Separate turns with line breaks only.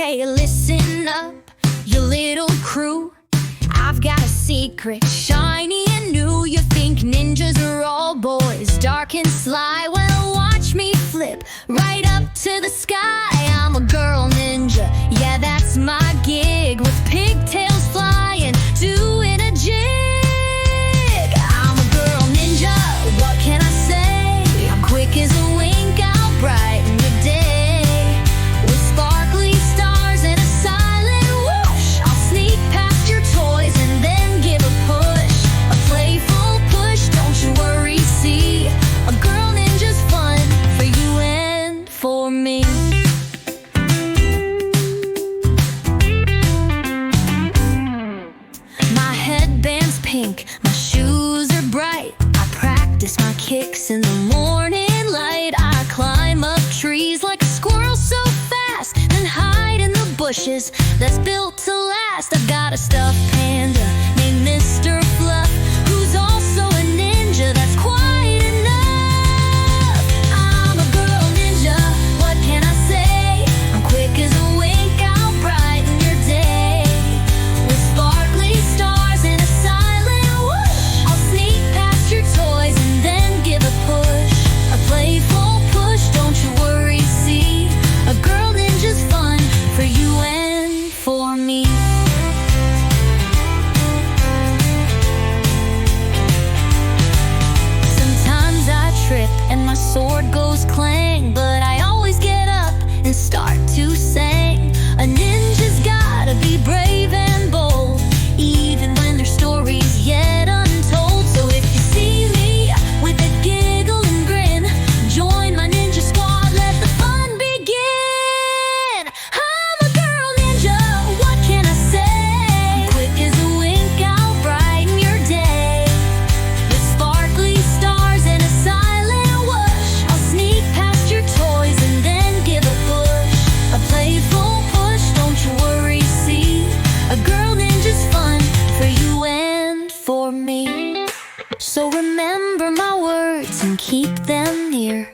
Okay, listen up, you little crew. I've got a secret, shiny and new. You think ninjas are all boys, dark and sly? Well, watch me flip right up to the sky. I'm a girl ninja, yeah, that's my gig. With pigtails flying, doing a jig. I'm a girl ninja, what can I say? I'm quick as a wink, I'll brighten your day. With sparkly stars and a silent whoosh, I'll sneak past your toys and then give a push. A playful push, don't you worry, see? A girl ninja's fun for you and for me. My headband's pink, my shoes are bright. I practice my kicks in the morning light. I climb up trees like a squirrel so fast, then hide in the bushes that's built to last. I've got a stuffed panda named Mr. Fluff, who's also a ninja, that's quite enough. I'm a girl ninja, what can I say? I'm quick as a wink, I'll brighten your day. With sparkly stars and a silent whoosh, I'll sneak past your toys and then give a push. A playful push, don't you worry, see? A girl ninja's fun for you and for me. Sometimes I trip and my sword goes clang, but I always get up and start to sing. A ninja's gotta be brave and bold, even when their story's yet untold. So if you see me with a giggle and grin, join my ninja squad, let the fun begin. I'm a girl ninja, what can I say? Quick as a wink, I'll brighten your day. With sparkly stars and a silent whoosh, I'll sneak past your toys and then give a push. A playful push, don't you worry, see? A girl ninja's fun for you and for me. So remember my words and keep them near.